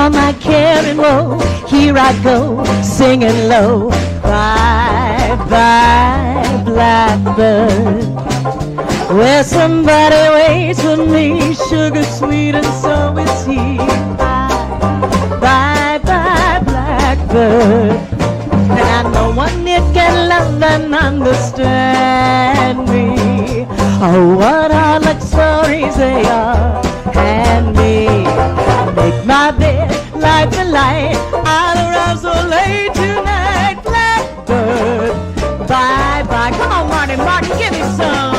all my care and woe, here I go, singing low. Bye, bye, blackbird, where somebody waits for me, sugar sweet and so is he. Bye, bye, bye, blackbird, and no one here can love and understand me. Oh, what all like stories they are, and me make my bed, light the light, I'll arrive so late tonight. Blackbird, bye bye. Come on, Marty Martin, give me some.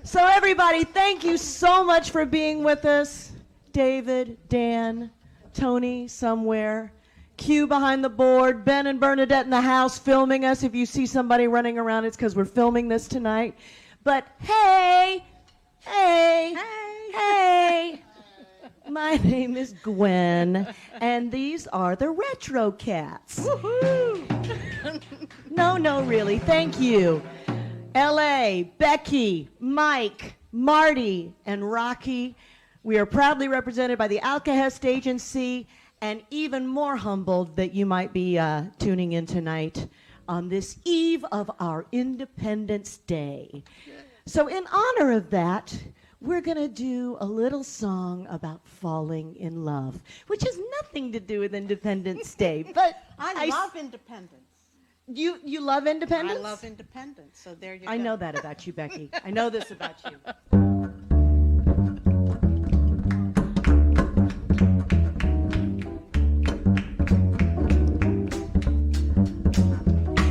So everybody, thank you so much for being with us. David, Dan, Tony somewhere, Q behind the board, Ben and Bernadette in the house filming us. If you see somebody running around, it's because we're filming this tonight. But hey, my name is Gwen, and these are the Retro Kats. Woohoo! No, really, thank you. L.A., Becky, Mike, Marty, and Rocky. We are proudly represented by the Alcahest Agency, and even more humbled that you might be tuning in tonight on this eve of our Independence Day. So in honor of that, we're going to do a little song about falling in love, which has nothing to do with Independence Day. But I love independence. You love independence? I love independence, so there you go. I know that about you, Becky. I know this about you.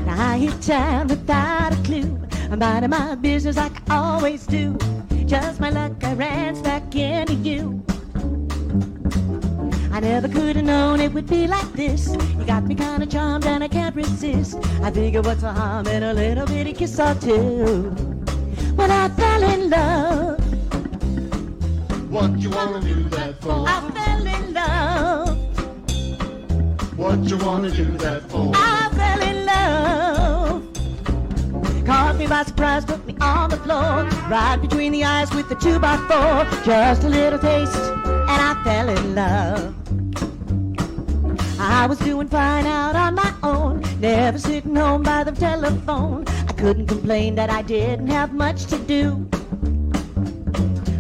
Now I hit town without a clue. I'm minding my business like I always do. Just my luck, I ran back into you. I never could have known it would be like this. You got me kind of charmed and I can't resist. I figure what's a harm in a little bitty kiss or two. When I fell in love, what you wanna do that for? I fell in love. What you wanna do that for? I fell in love. Caught me by surprise, put me on the floor, right between the eyes with the 2x4. Just a little taste, and I fell in love. I was doing fine out on my own, never sitting home by the telephone. I couldn't complain that I didn't have much to do.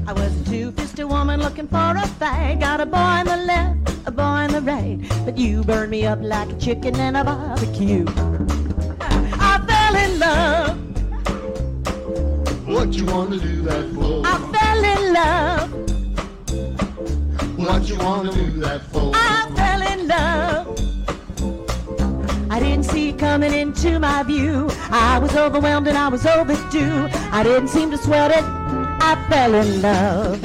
I was a two-fisted woman looking for a fight. Got a boy on the left, a boy on the right, but you burned me up like a chicken in a barbecue. I fell in love. What you wanna do that for? I fell in love. What you wanna do that for? I fell in love. I didn't see it coming into my view. I was overwhelmed and I was overdue. I didn't seem to sweat it. I fell in love.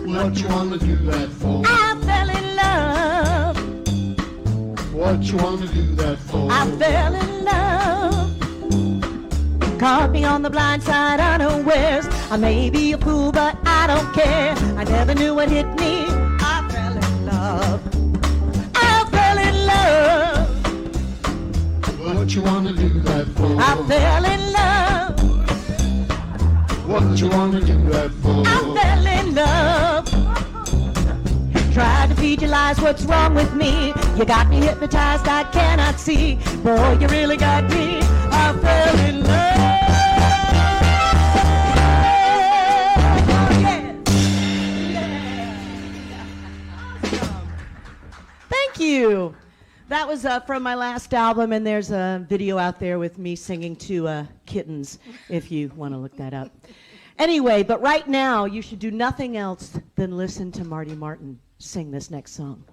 What you wanna do that for? I fell in love. What you wanna do that for? I fell in love. Caught me on the blind side unawares. I may be a fool, but I don't care. I never knew what hit me. I fell in love. I fell in love. What you wanna do that for? I fell in love. What you wanna do that for? I fell in love. Tried to feed you lies, what's wrong with me? You got me hypnotized, I cannot see. Boy, you really got me. I fell in love. Yeah. Awesome. Thank you. That was from my last album, and there's a video out there with me singing to kittens, if you want to look that up. Anyway, but right now, you should do nothing else than listen to Marty Martin sing this next song.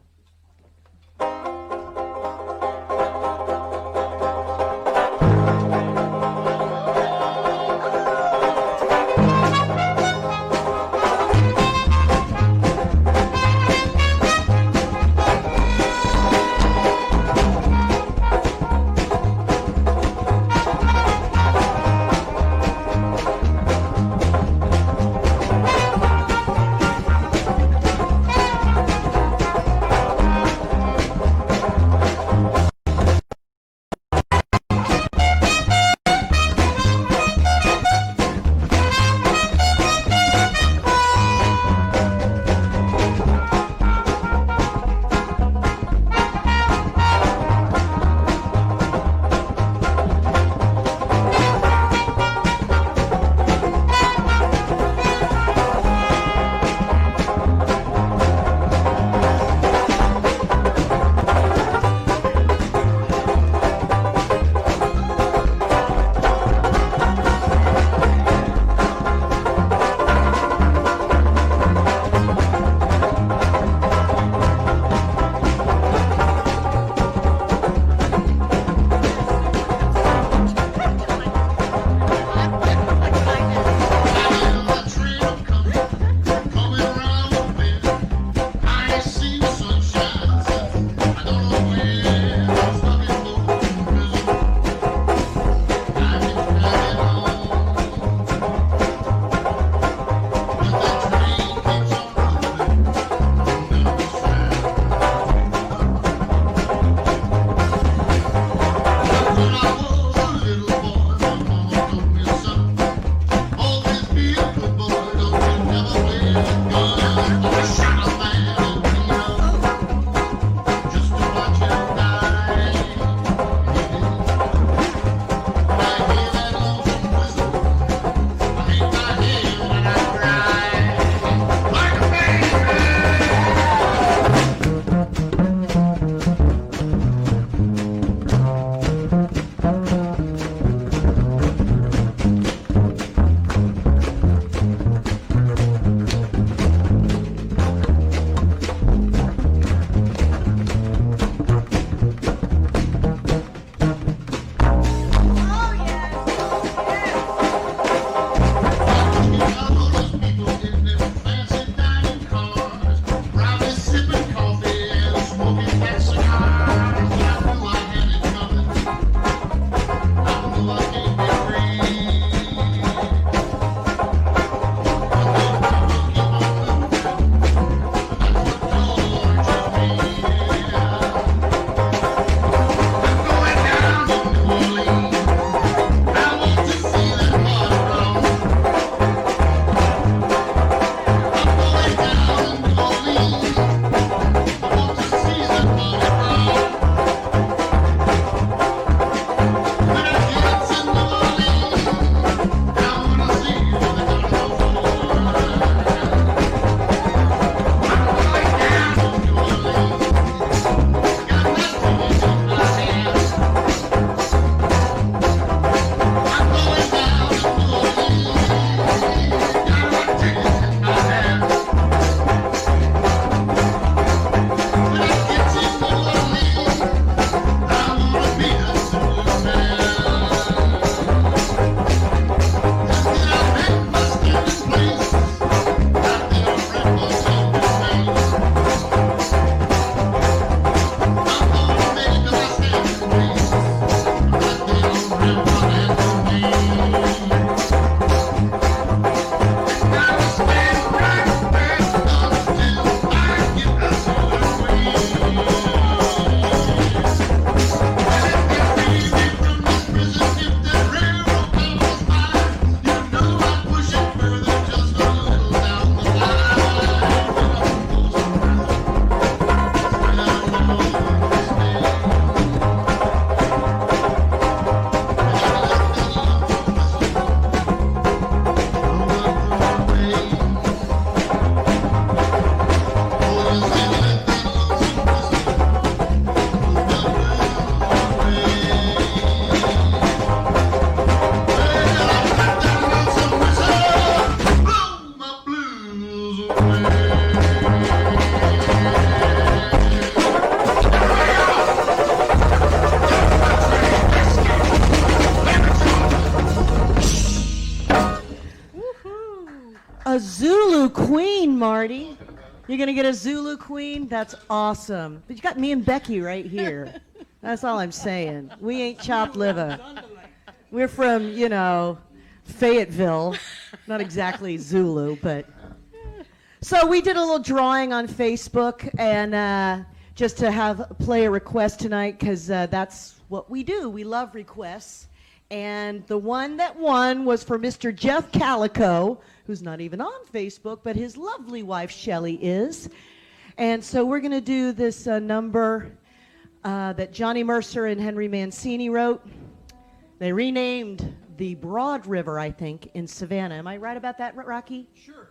A Zulu queen, Marty. You're going to get a Zulu queen? That's awesome. But you got me and Becky right here. That's all I'm saying. We ain't chopped liver. We're from, you know, Fayetteville. Not exactly Zulu, but... So we did a little drawing on Facebook, and just to play a request tonight, because that's what we do. We love requests. And the one that won was for Mr. Jeff Calico, who's not even on Facebook, but his lovely wife, Shelley, is. And so we're going to do this number that Johnny Mercer and Henry Mancini wrote. They renamed the Broad River, I think, in Savannah. Am I right about that, Rocky? Sure.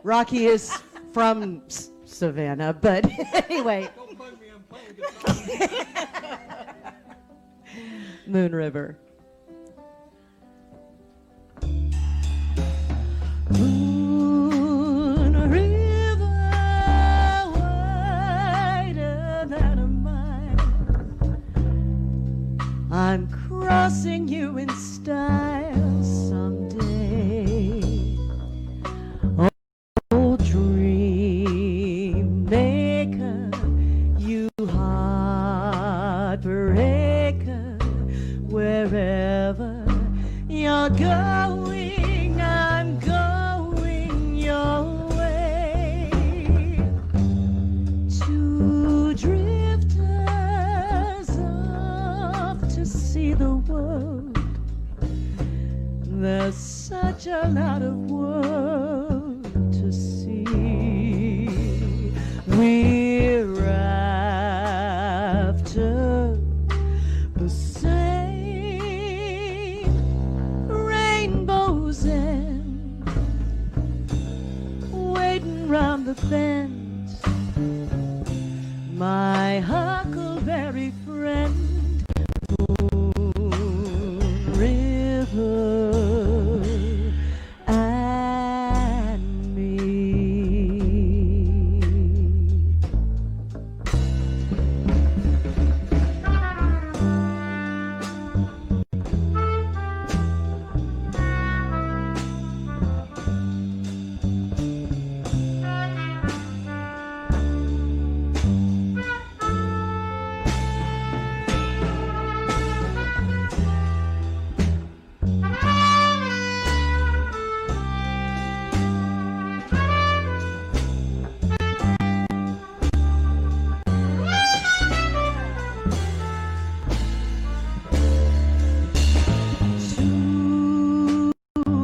Rocky is from Savannah, but anyway. Don't bug me, I'm playing guitar. Moon River. Moon River, wider than a mile. I'm crossing you in style someday. Oh, dream maker, you heartbreaker, wherever you're going, I'm going your way. Two drifters off to see the world. There's such a lot of world to see. We're after the same rainbows and waiting round the bend. My huckleberry friend, Moon River and me.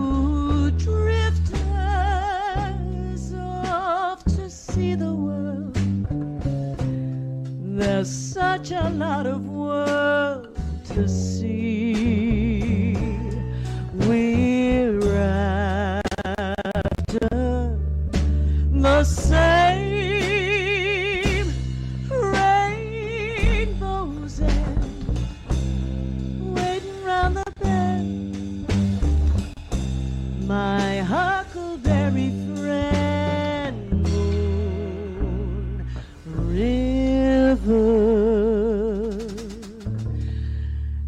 Two drifters off to see the world. There's such a lot of world to see. We're after the same rainbows and waiting round the bend. My huckleberry friend, Moon River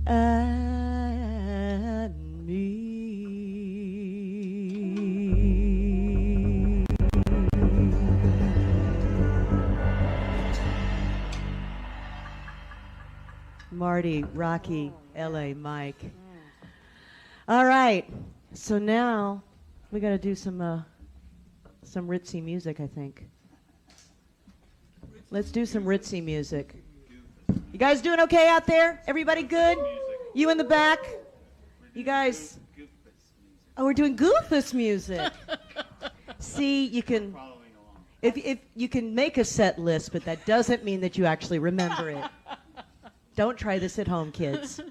and me. Marty, Rocky, LA, Mike. All right, so now we got to do some ritzy music, I think. Let's do some ritzy music. You guys doing okay out there? Everybody good? You in the back? You guys? Oh, we're doing Goofus music. See, you can If you can make a set list, but that doesn't mean that you actually remember it. Don't try this at home, kids.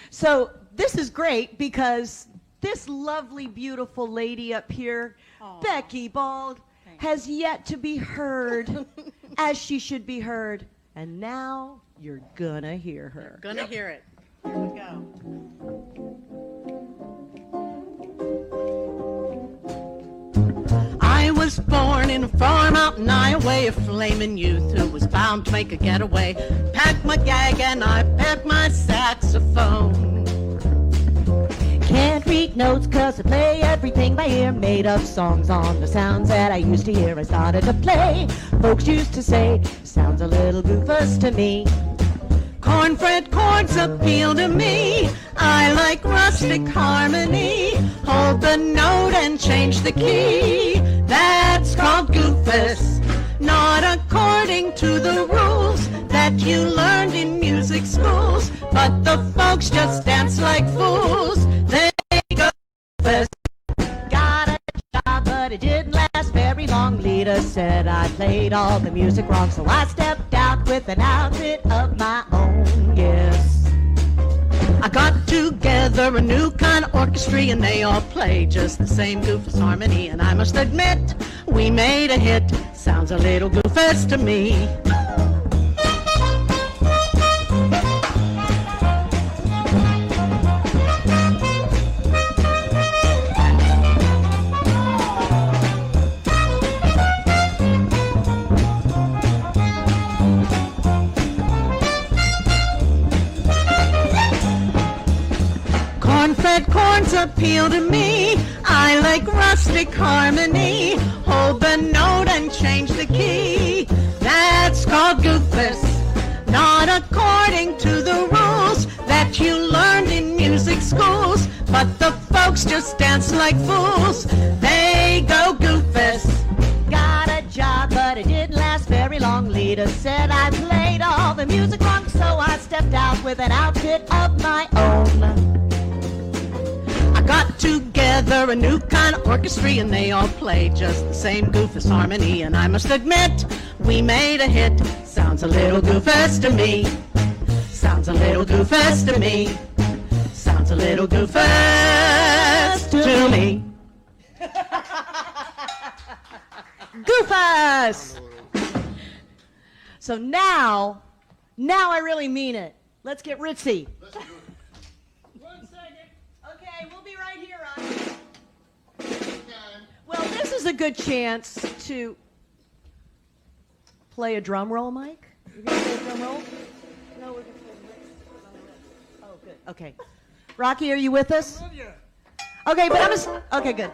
So this is great because this lovely, beautiful lady up here, Becky Bald, has yet to be heard as she should be heard. And now you're gonna hear her. Gonna hear it. Here we go. I was born in a far mountain Iowa, a flaming youth who was bound to make a getaway. Packed my gag and I packed my saxophone. Can't read notes 'cause I play everything by ear. Made up songs on the sounds that I used to hear. I started to play. Folks used to say, sounds a little goofus to me. Corn-fed chords appeal to me. I like rustic harmony. Hold the note and change the key. That's called goofus. Not according to the rules that you learned in music schools. But the folks just dance like fools. They go goofus. Got a job, but it didn't last very long. Lita said I played all the music wrong, so I stepped out with an outfit of my own, yes. I got together a new kind of orchestra and they all play just the same goofus harmony. And I must admit, we made a hit. Sounds a little goofus to me. Corn-fed chords appeal to me. I like rustic harmony. Hold the note and change the key. That's called goofus. Not according to the rules that you learned in music schools. But the folks just dance like fools. They go goofus. Got a job, but it didn't last very long. Lita said I played all the music wrong, so I stepped out with an outfit of my own. I got together a new kind of orchestra and they all play just the same goofus harmony. And I must admit, we made a hit. Sounds a little goofus to me. Sounds a little goofus to me. Sounds a little goofus to me. Goofus! So now I really mean it. Let's get ritzy. We'll be right here, Ronnie. Well, this is a good chance to play a drum roll, Mike. You're going to play a drum roll? No, we're going to play the Oh, good. Okay. Rocky, are you with us? Okay, but okay, good.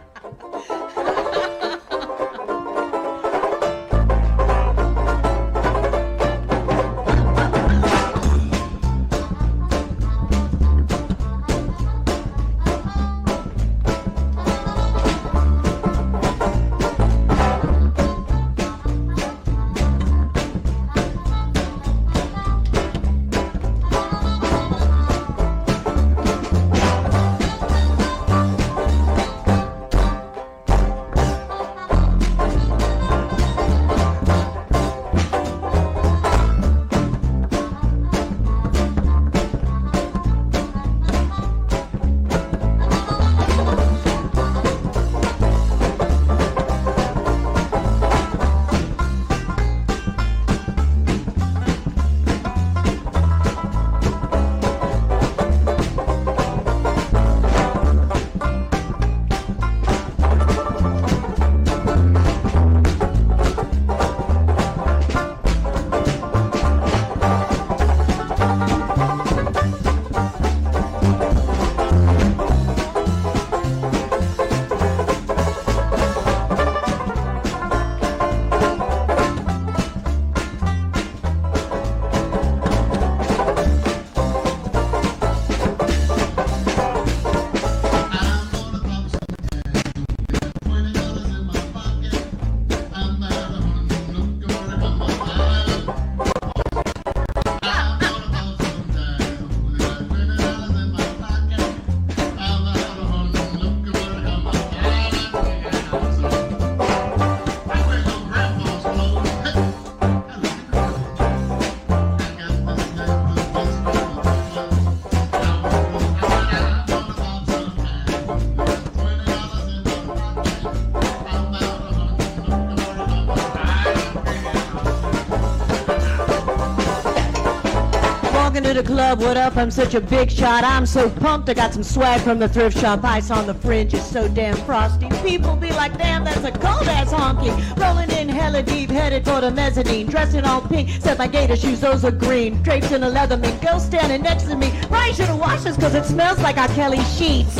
Walking to the club, what up? I'm such a big shot. I'm so pumped. I got some swag from the thrift shop. Ice on the fringe is so damn frosty. People be like, damn, that's a cold ass honky. Rolling in hella deep, headed for the mezzanine. Dressed in all pink, said my gator shoes, those are green. Draped in a leatherman, girl standing next to me. Probably should have washed this because it smells like R. Kelly sheets.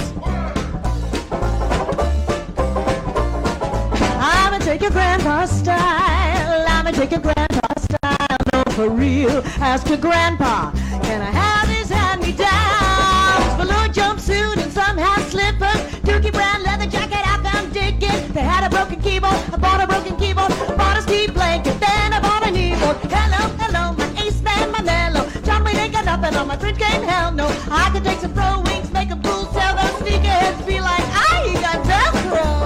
I'ma take your grandpa style. I'ma take your grandpa style. No, for real. Ask your grandpa, can I have his hand-me-downs? Velour jumpsuit and some hat slippers. Dookie brown leather jacket I found digging. They had a broken keyboard. I bought a broken keyboard. Bought a ski blanket. Then I bought a kneeboard. Hello, hello, my ace man, my mellow. John Wayne ain't got nothing on my fringe game. Hell no. I could take some pro wings, make a bull tell those sneakerheads be like, he got Velcro.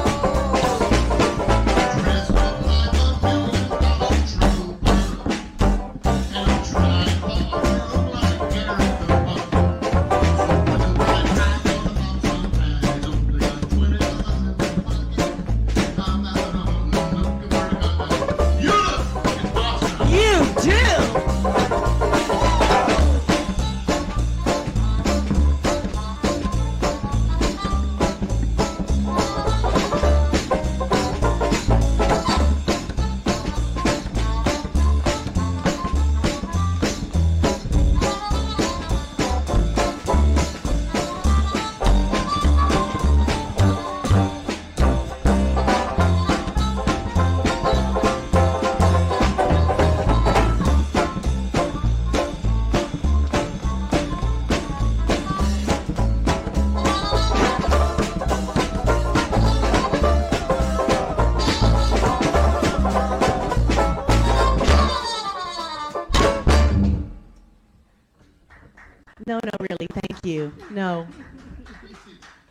No.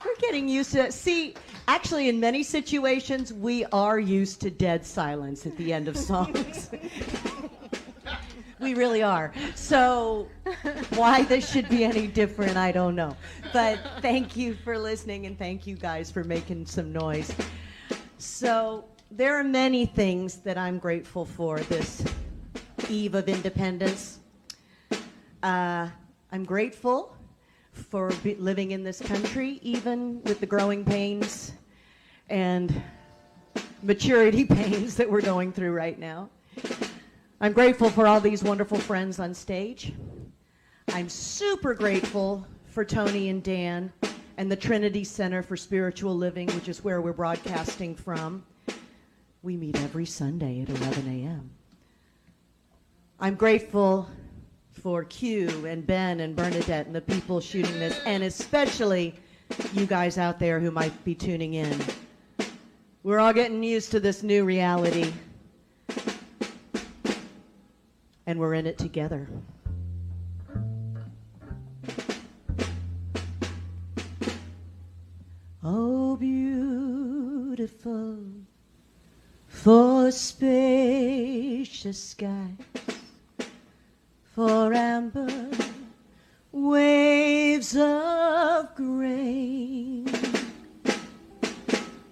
We're getting used to it. See, actually, in many situations, we are used to dead silence at the end of songs. We really are. So why this should be any different, I don't know. But thank you for listening, and thank you guys for making some noise. So there are many things that I'm grateful for this eve of independence. I'm grateful for living in this country, even with the growing pains and maturity pains that we're going through right now. I'm grateful for all these wonderful friends on stage. I'm super grateful for Tony and Dan and the Trinity Center for Spiritual Living, which is where we're broadcasting from. We meet every Sunday at 11 a.m. I'm grateful for Q and Ben and Bernadette and the people shooting this, and especially you guys out there who might be tuning in. We're all getting used to this new reality, and we're in it together. Oh, beautiful for spacious skies, for amber waves of grain,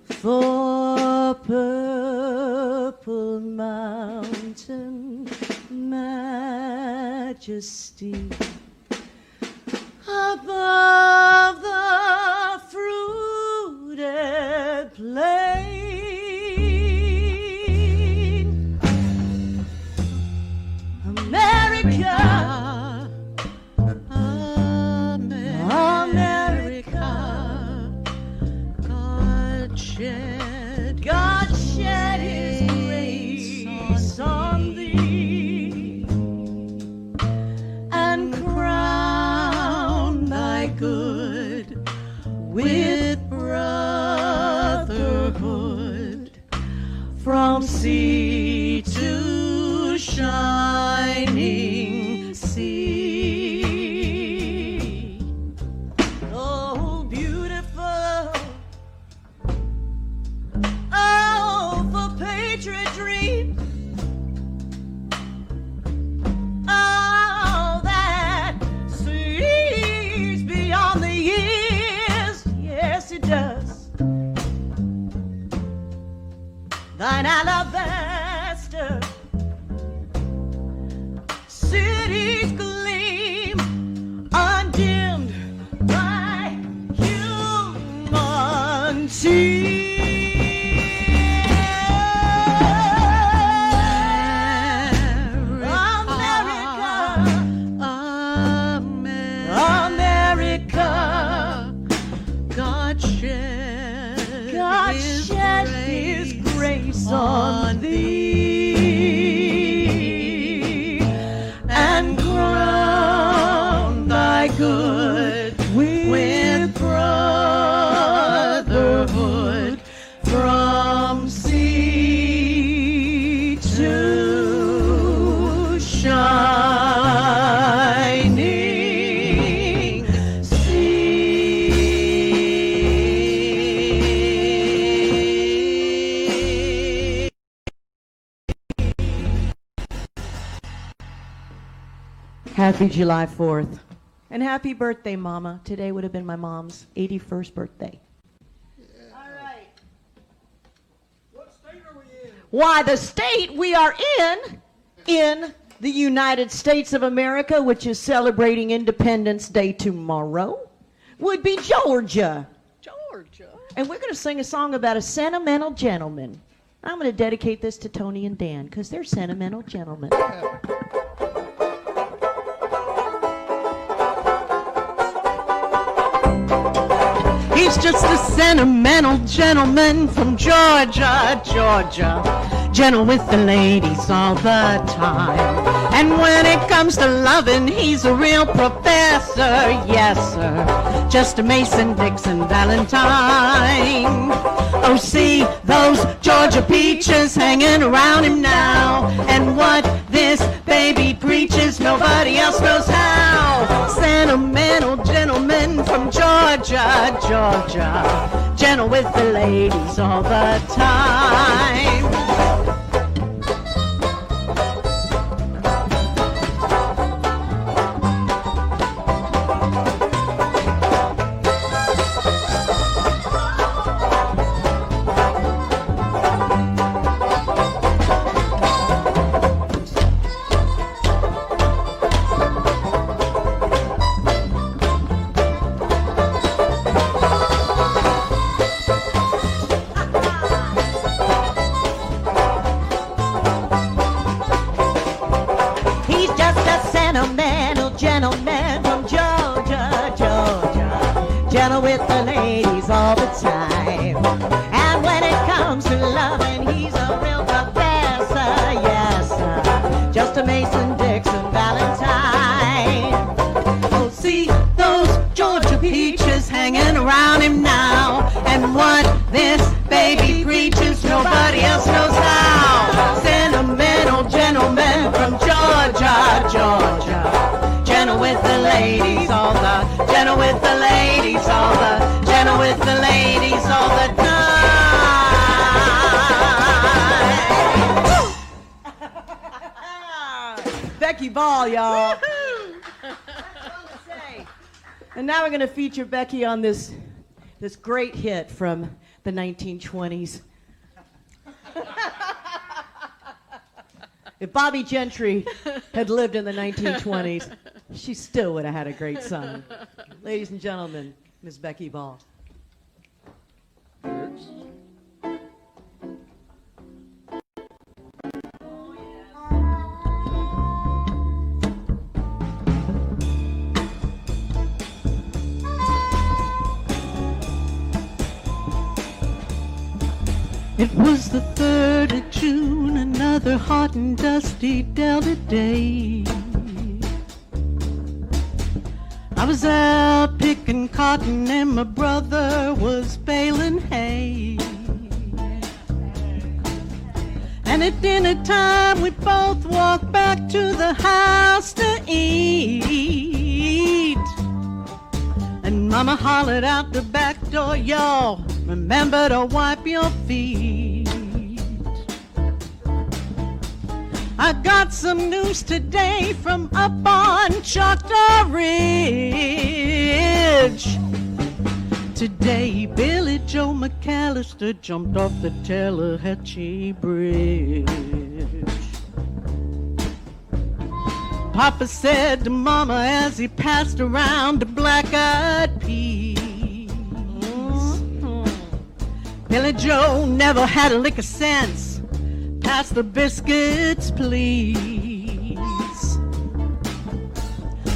for purple mountain majesty, above the fruited plain. America, America, God shed His grace on thee, and crown thy good with brotherhood, from sea to shining sea. Oh, beautiful, oh, for patriotry, oh, that sees beyond the years, yeah. Happy July 4th. And happy birthday, Mama. Today would have been my mom's 81st birthday. All right. What state are we in? Why, the state we are in the United States of America, which is celebrating Independence Day tomorrow, would be Georgia. Georgia. And we're going to sing a song about a sentimental gentleman. I'm going to dedicate this to Tony and Dan because they're sentimental gentlemen. He's just a sentimental gentleman from Georgia, Georgia. Gentle with the ladies all the time. And when it comes to loving, he's a real professor, yes sir. Just a Mason, Dixon, Valentine. Oh, see those Georgia peaches hanging around him now. And what this baby preaches, nobody else knows how. Sentimental gentleman from Georgia, Georgia. Gentle with the ladies all the time. With the ladies all the time. And when it comes to loving, he's a real professor, yes sir. Just a Mason, Dixon, Valentine. Oh, see those Georgia peaches hanging around him now. And what this baby preaches, nobody else knows how. Sentimental gentleman from Georgia, Georgia. Gentle with the ladies all the, gentle with the ladies all the, gentle with the ladies all the time. Becky Ball, y'all. And now we're going to feature Becky on this great hit from the 1920s. If Bobby Gentry had lived in the 1920s, she still would have had a great son. Ladies and gentlemen, Miss Becky Ball. It was the 3rd of June, another hot and dusty Delta day. I was out picking cotton and my brother was baling hay. And at dinner time we both walked back to the house to eat. And Mama hollered out the back door, y'all, remember to wipe your feet. I got some news today from up on Choctaw Ridge. Today, Billy Joe McAllister jumped off the Tallahatchie Bridge. Papa said to Mama as he passed around the black-eyed peas. Billy Joe never had a lick of sense. Pass the biscuits, please.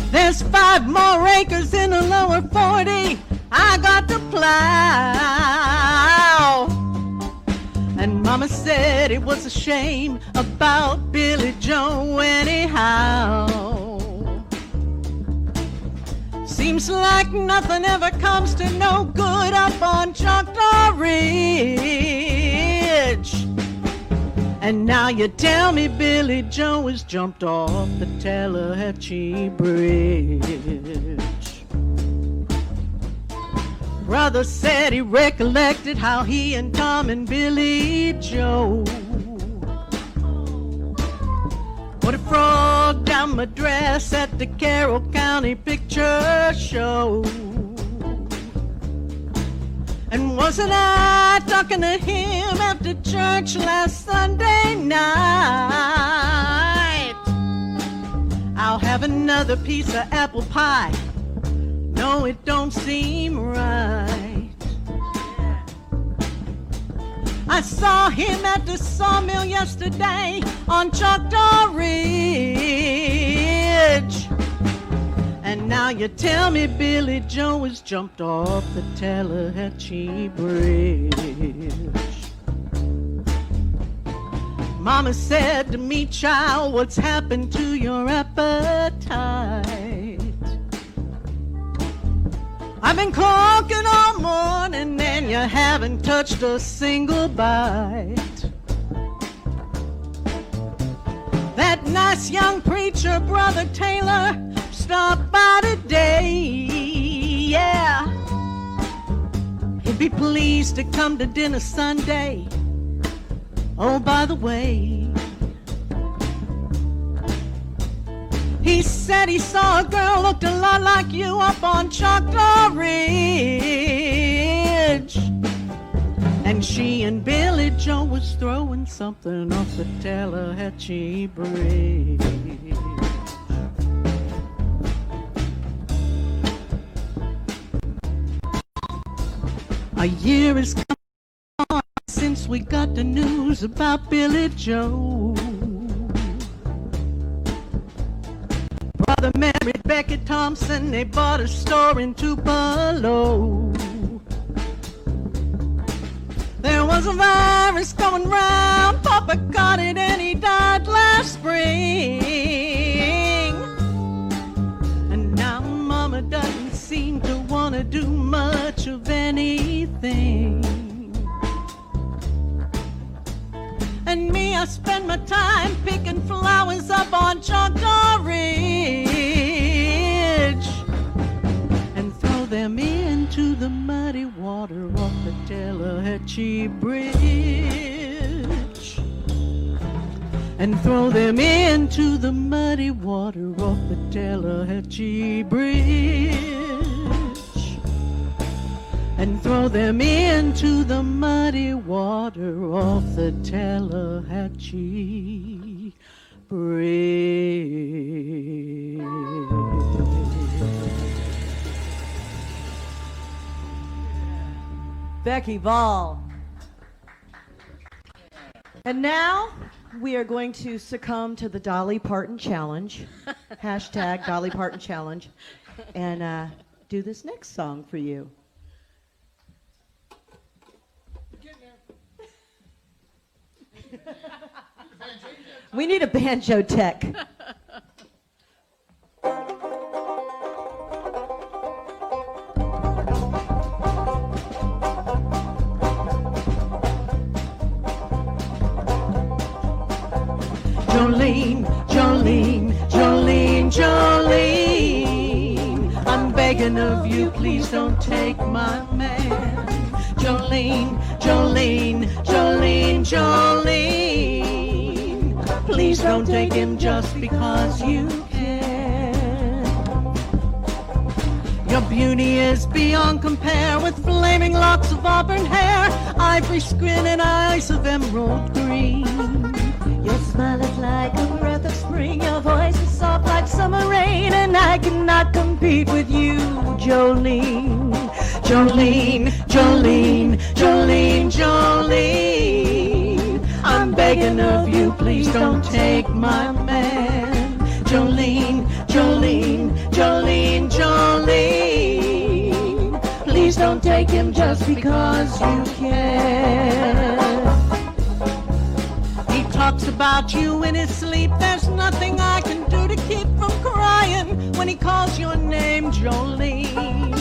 There's 5 more acres in the lower 40 I got to plow. And Mama said it was a shame about Billy Joe anyhow. Seems like nothing ever comes to no good up on Choctaw Ridge. And now you tell me Billy Joe has jumped off the Tallahatchie Bridge. Brother said he recollected how he and Tom and Billy Joe Put a frog down my dress at the Carroll County Picture Show. And wasn't I talking to him after church last Sunday night? I'll have another piece of apple pie. No, it don't seem right. I saw him at the sawmill yesterday on Choctaw Ridge. And now you tell me Billy Joe has jumped off the Tallahatchie Bridge. Mama said to me, child, what's happened to your appetite? I've been cooking all morning and you haven't touched a single bite. That nice young preacher, Brother Taylor, stopped by today, yeah. He'd be pleased to come to dinner Sunday. Oh, by the way, he said he saw a girl looked a lot like you up on Choctaw Ridge. And she and Billy Joe was throwing something off the Tallahatchie Bridge. A year has come on since we got the news about Billy Joe. Brother married Becky Thompson, they bought a store in Tupelo. There was a virus going round, Papa caught it and he died last spring. And now Mama doesn't seem to want to do much of anything. And me, I spend my time picking flowers up on Choctaw Ridge and throw them into the muddy water off the Tallahatchie Bridge. And throw them into the muddy water off the Tallahatchie Bridge. And throw them into the muddy water off the Tallahatchie Bridge. Becky Ball. And now we are going to succumb to the Dolly Parton Challenge. Hashtag Dolly Parton Challenge. And do this next song for you. We need a banjo tech. Jolene, Jolene, Jolene, Jolene, I'm begging of you, please don't take my man. Jolene, Jolene, Jolene, Jolene, please don't take him just because you can. Your beauty is beyond compare, with flaming locks of auburn hair, ivory skin and eyes of emerald green. Your smile is like a breath of spring, your voice is soft like summer rain, and I cannot compete with you, Jolene. Jolene, Jolene, Jolene, Jolene, I'm begging of you, please don't take my man. Jolene, Jolene, Jolene, Jolene, please don't take him just because you can. He talks about you in his sleep, there's nothing I can do to keep from crying when he calls your name, Jolene.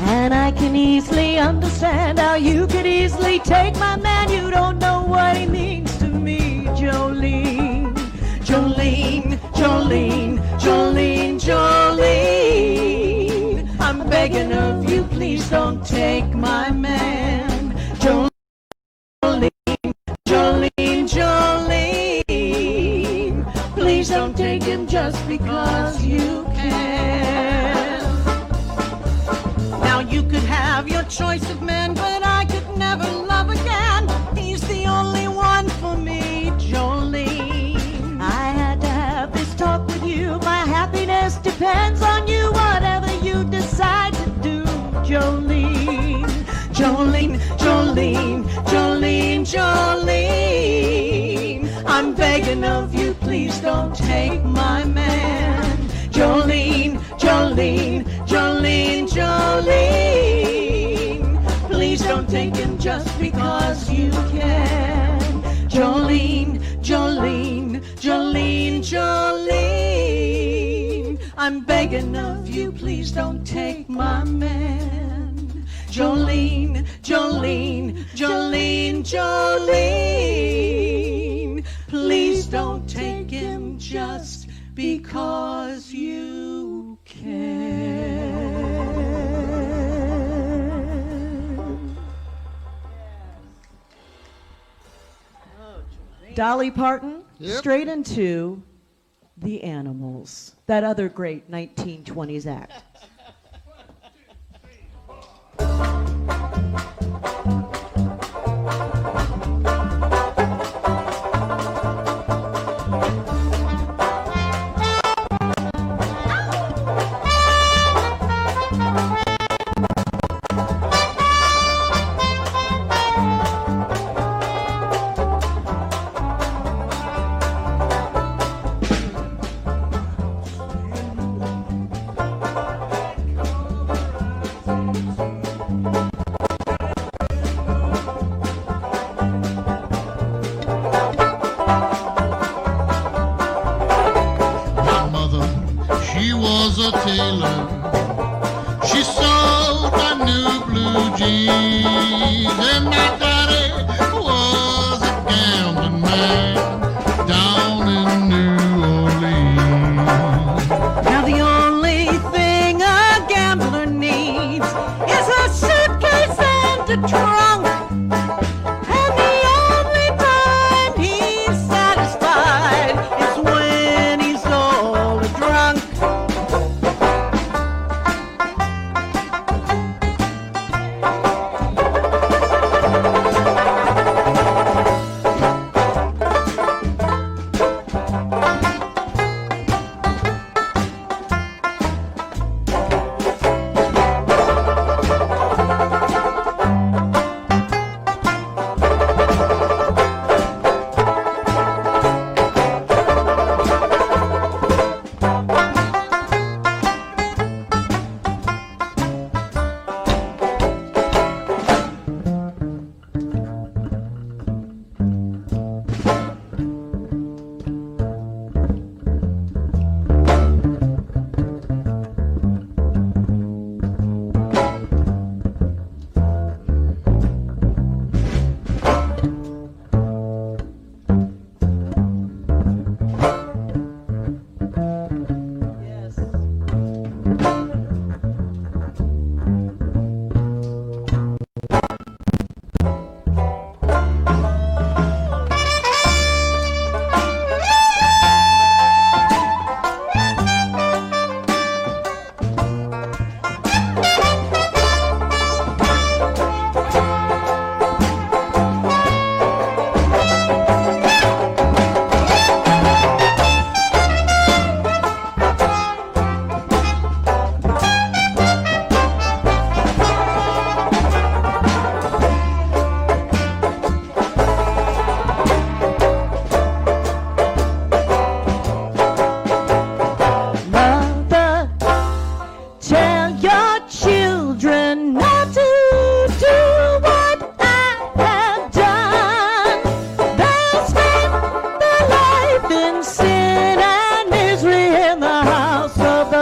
And I can easily understand how you could easily take my man. You don't know what he means to me, Jolene. Jolene, Jolene, Jolene, Jolene, I'm begging of you, please don't take my man. Jolene, Jolene, Jolene, please don't because you can. Now you could have your choice of men, but I could never love again. He's the only one for me, Jolene. I had to have this talk with you. My happiness depends on you. Whatever you decide to do, Jolene. Jolene, Jolene, Jolene, Jolene. I'm begging of you, please don't take my man. Jolene, Jolene, Jolene, Jolene. Please don't take him just because you can. Jolene, Jolene, Jolene, Jolene. I'm begging of you, please don't take my man. Jolene, Jolene, Jolene, Jolene. Please don't take him just because you can. Dolly Parton, Yep. straight into The Animals, that other great 1920s act. My mother, she was a tailor. She sewed my new blue jeans. And my daddy was a gambling man down in New Orleans. Now the only thing a gambler needs is a suitcase and a trunk. And the only time he's satisfied is when he's all drunk.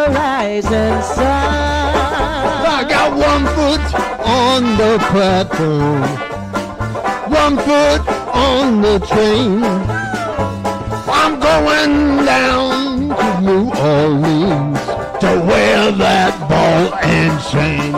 rising sun. I got 1 foot on the platform, 1 foot on the train. I'm going down to New Orleans to wear that ball and chain.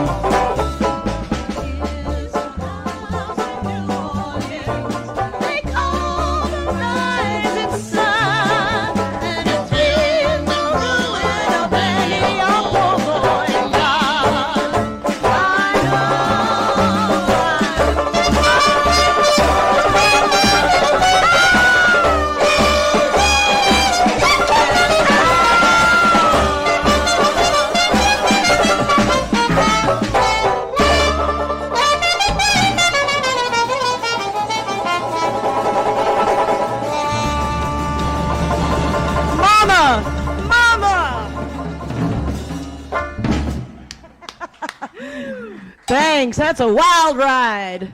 Thanks. That's a wild ride.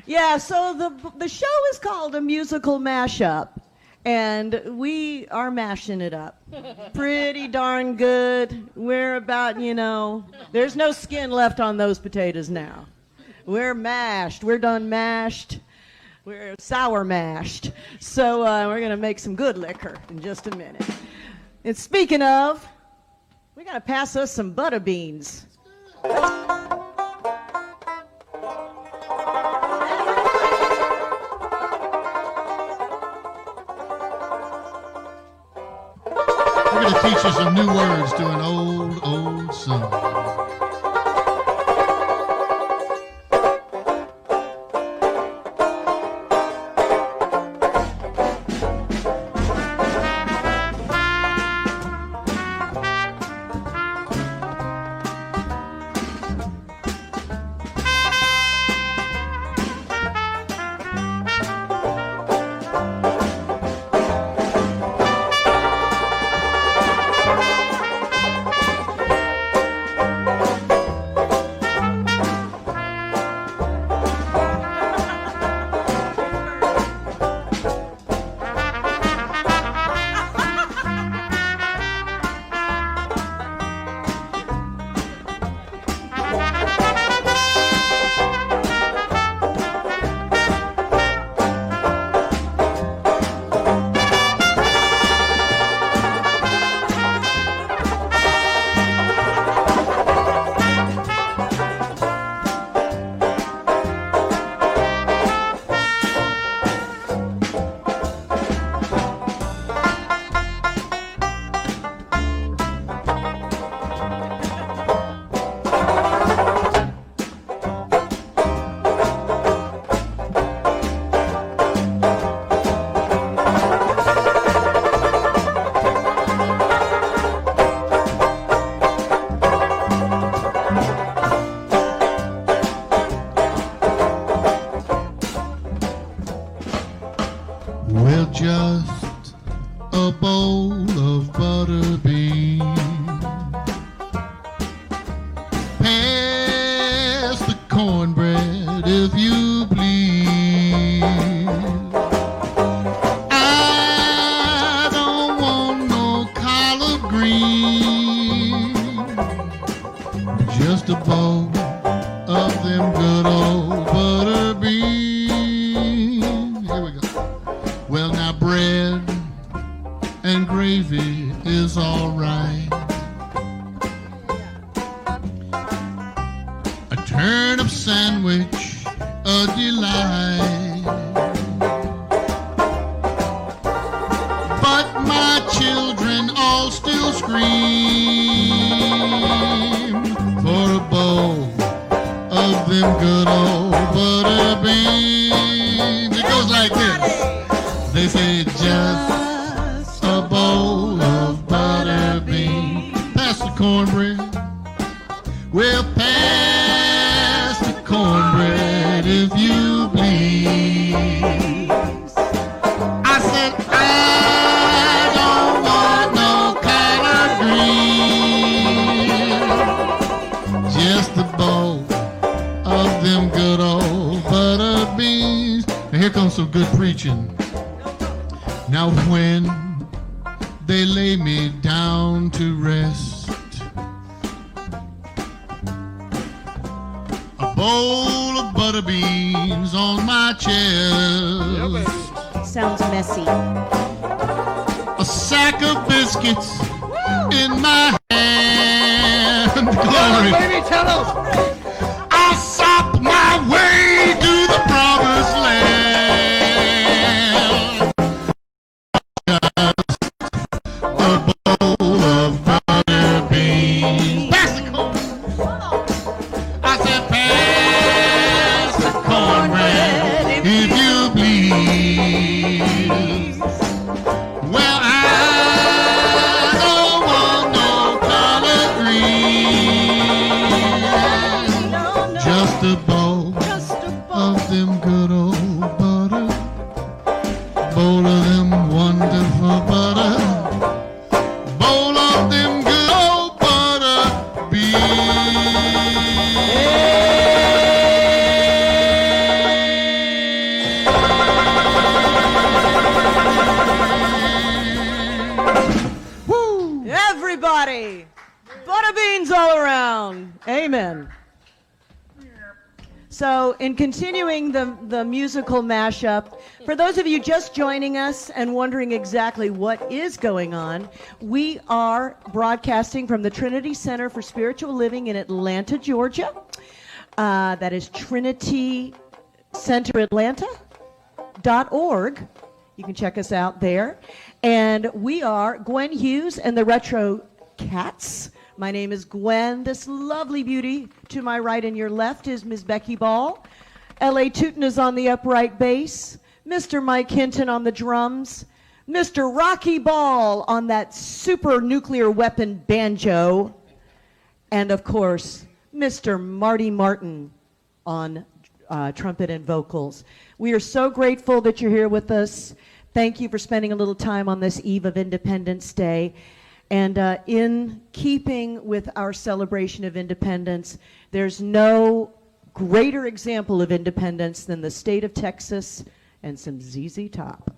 Yeah, so the show is called A Musical Mashup, and we are mashing it up. Pretty darn good. We're about, there's no skin left on those potatoes now. We're mashed. We're done mashed. We're sour mashed. So we're going to make some good liquor in just a minute. And speaking of, we got to pass us some butter beans. We're going to teach you some new words to an old, old song. Now when they lay me down to rest, a bowl of butter beans on my chest. Sounds messy. A sack of biscuits in my hand. Glory. Baby, tell us. I'll sop my way to the promised land. Butter beans all around. Amen. So, in continuing the musical mashup, for those of you just joining us and wondering exactly what is going on, we are broadcasting from the Trinity Center for Spiritual Living in Atlanta, Georgia. That is trinitycenteratlanta.org. You can check us out there. And we are Gwen Hughes and the Retro Kats. My name is Gwen. This lovely beauty to my right and your left is Ms. Becky Ball. L.A. Tuten is on the upright bass. Mr. Mike Hinton on the drums. Mr. Rocky Ball on that super nuclear weapon banjo. And, of course, Mr. Marty Martin on trumpet and vocals. We are so grateful that you're here with us. Thank you for spending a little time on this eve of Independence Day. And in keeping with our celebration of independence, there's no greater example of independence than the state of Texas and some ZZ Top.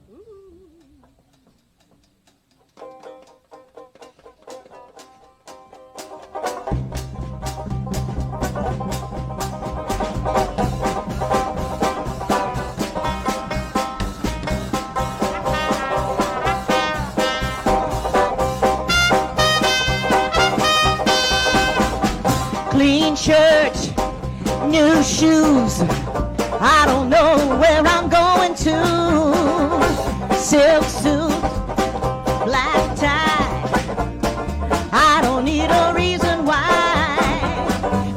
Clean shirt, new shoes. I don't know where I'm going to. Silk suit, black tie. I don't need a reason why.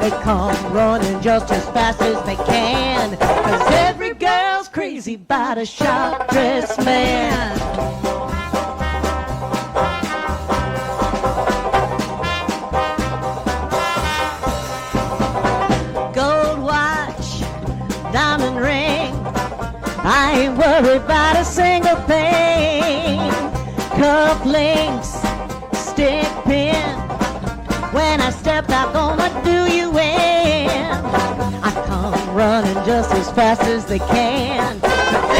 They come running just as fast as they can. 'Cause every girl's crazy about a sharp-dressed man. Diamond ring, I ain't worried about a single thing. Cufflinks, stick pin, when I step out gonna do you in. I come running just as fast as they can.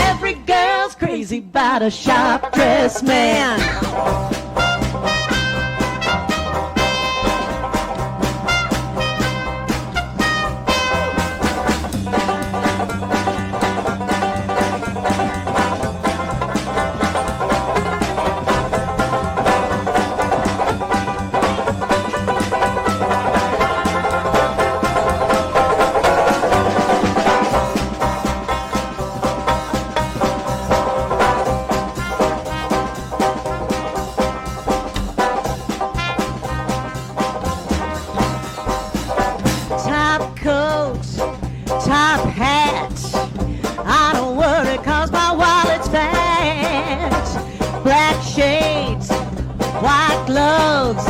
Every girl's crazy about a sharp-dressed man. Top hats, I don't worry 'cause my wallet's fat. Black shades, white gloves,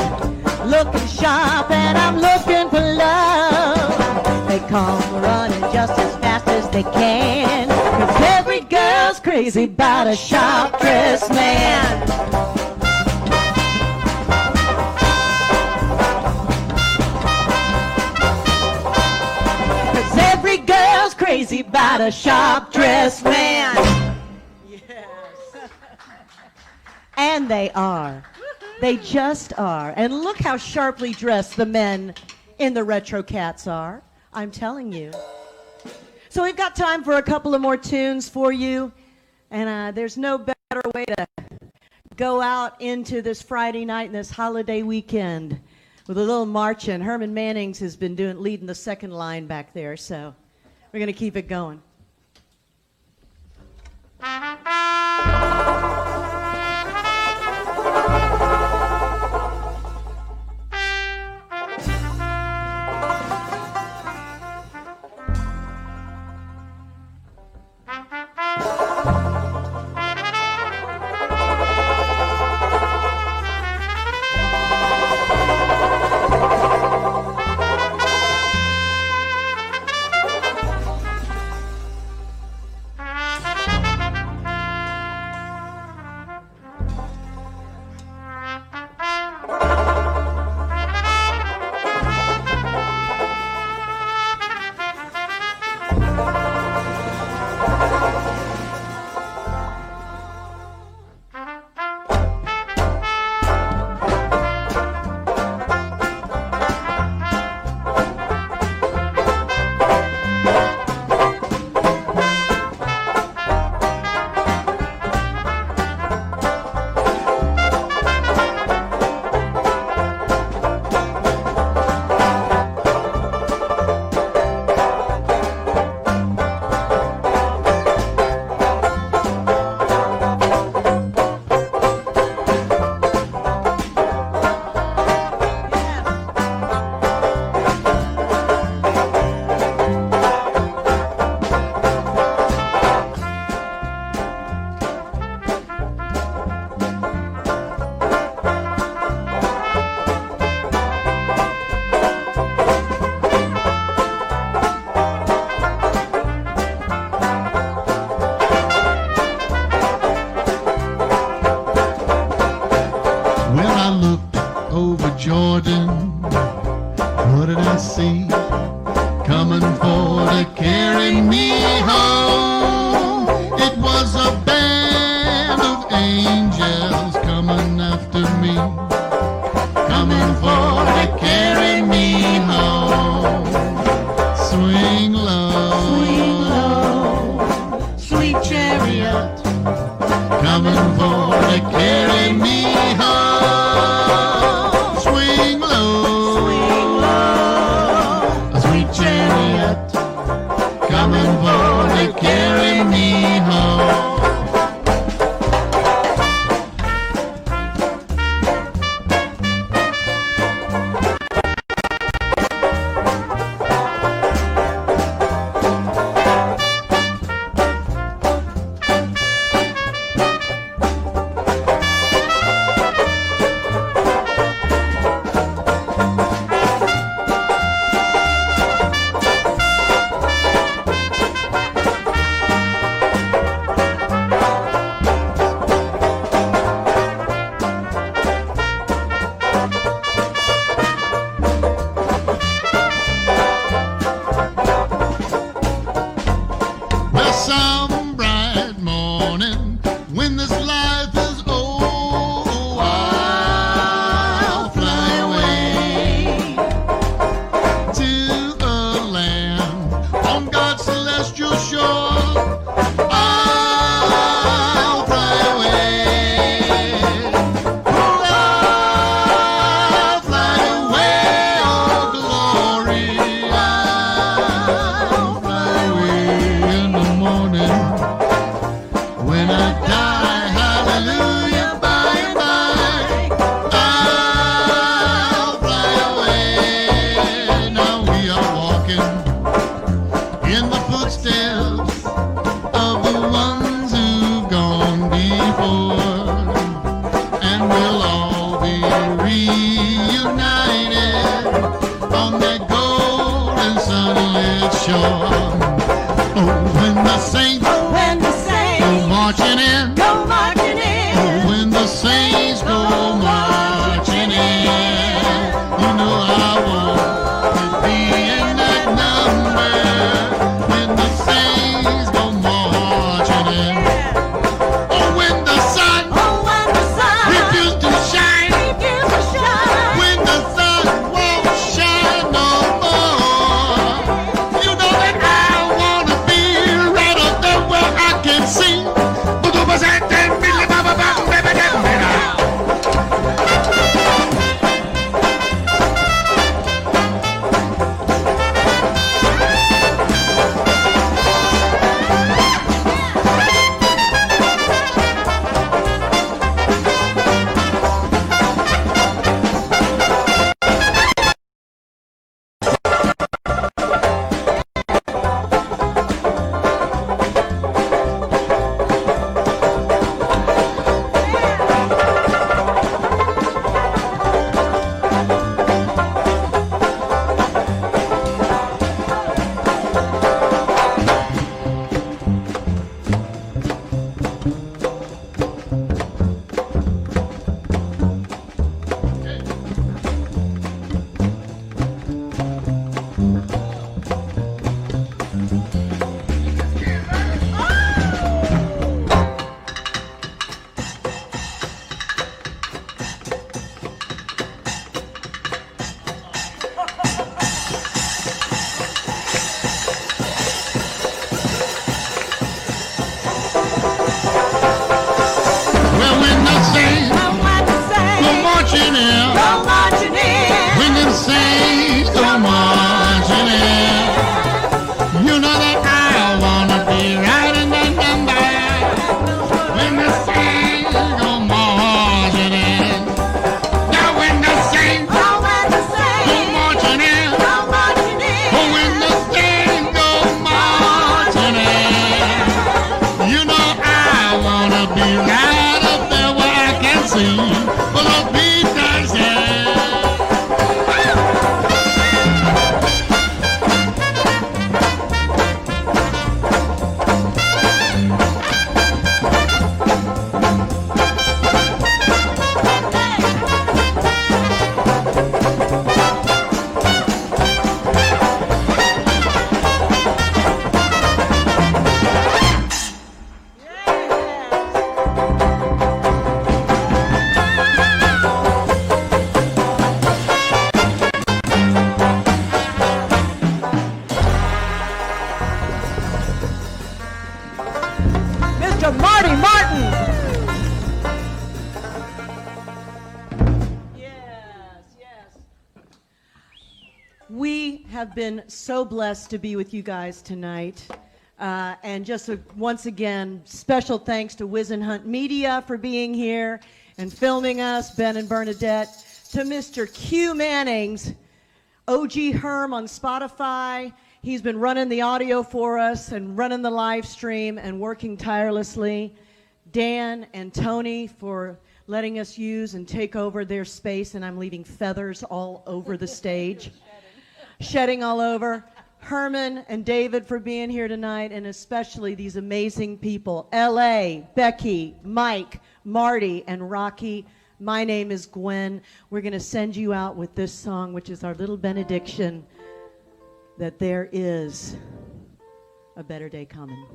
looking sharp and I'm looking for love. They come running just as fast as they can. 'Cause every girl's crazy about a sharp-dressed man. Crazy about a sharp-dressed man. Yes. And they are. They just are. And look how sharply dressed the men in the Retro Kats are. I'm telling you. So we've got time for a couple of more tunes for you. And there's no better way to go out into this Friday night and this holiday weekend with a little marching. Herman Mannings has been leading the second line back there, so we're going to keep it going. down. What did I see? Coming for to carry me home. It was a band of angels coming after me, coming for to carry me home. Swing low, sweet chariot, coming for to carry me home. Swing low, a sweet chariot, coming for to carry me home. Some bright morning when this life is old, I'll fly away to a land on God's celestial shore. I'll fly away, I'll fly away, oh glory, I'll fly away in the morning. When I die, hallelujah, by and by, I'll fly away. Now we are walking in the footsteps of the ones who've gone before, and we'll all be reunited on that golden sunlit shore. Oh, when the saints go marching in. go marching in. Oh, when the saints go marching in, you know I want to be in that number. When the saints go marching in. Oh, when the sun refused to shine. When the sun won't shine no more. You know that I want to be right up there where I can see. We have been so blessed to be with you guys tonight. And just once again, special thanks to Wiz and Hunt Media for being here and filming us, Ben and Bernadette, to Mr. Q Mannings, OG Herm on Spotify. He's been running the audio for us and running the live stream and working tirelessly. Dan and Tony for letting us use and take over their space, and I'm leaving feathers all over the stage. Shedding all over. Herman and David for being here tonight, and especially these amazing people, L.A., Becky, Mike, Marty, and Rocky. My name is Gwen. We're going to send you out with this song, which is our little benediction that there is a better day coming.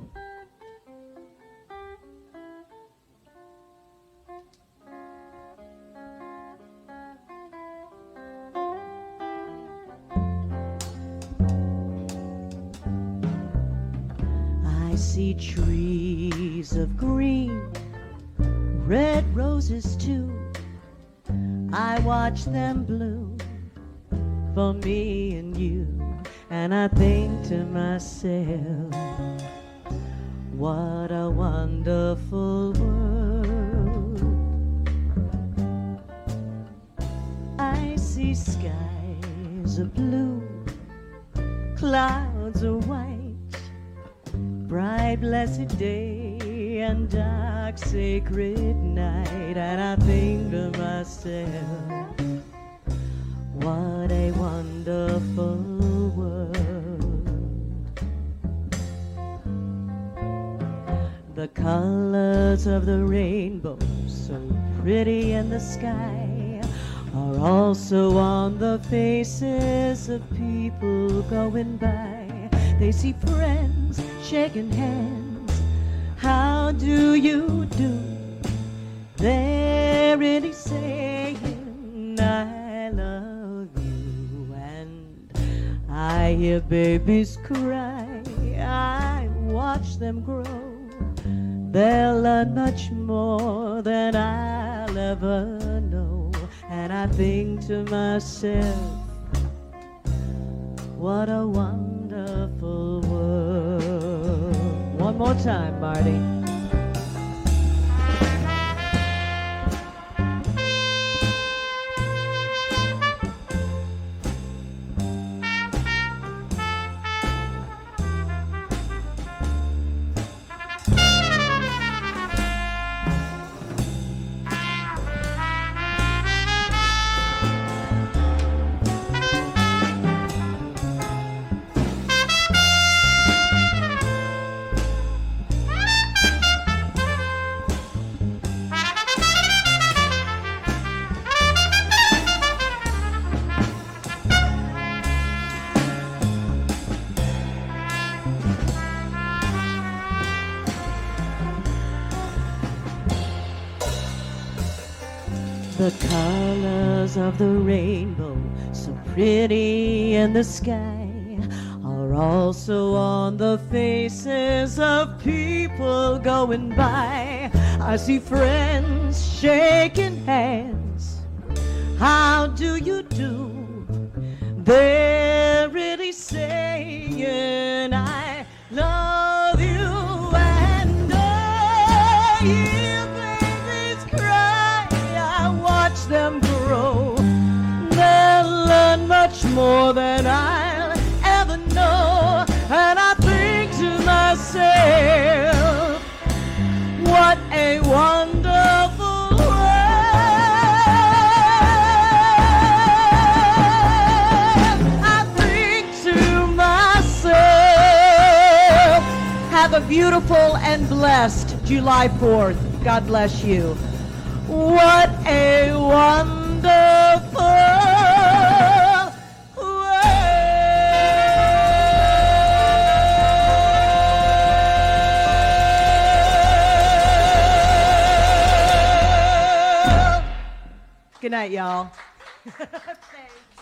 I see trees of green, red roses too. I watch them bloom for me and you, and I think to myself, what a wonderful world. I see skies of blue, clouds of white, bright blessed day and dark sacred night, and I think to myself, what a wonderful world. The colors of the rainbow, so pretty in the sky, are also on the faces of people going by. They see friends shaking hands. How do you do? They're really saying, I love you. And I hear babies cry. I watch them grow. They'll learn much more than I'll ever know. And I think to myself, what a wonderful world. One more time, Marty. The colors of the rainbow, so pretty in the sky, are also on the faces of people going by. I see friends shaking hands. How do you do? They're really saying, I love you. And I hear babies cry. I watch them grow. They'll learn much more than I'll ever know. And I think to myself, what a wonderful world. I think to myself, have a beautiful and blessed July 4th. God bless you. What a wonderful world. Good night, y'all. Thanks.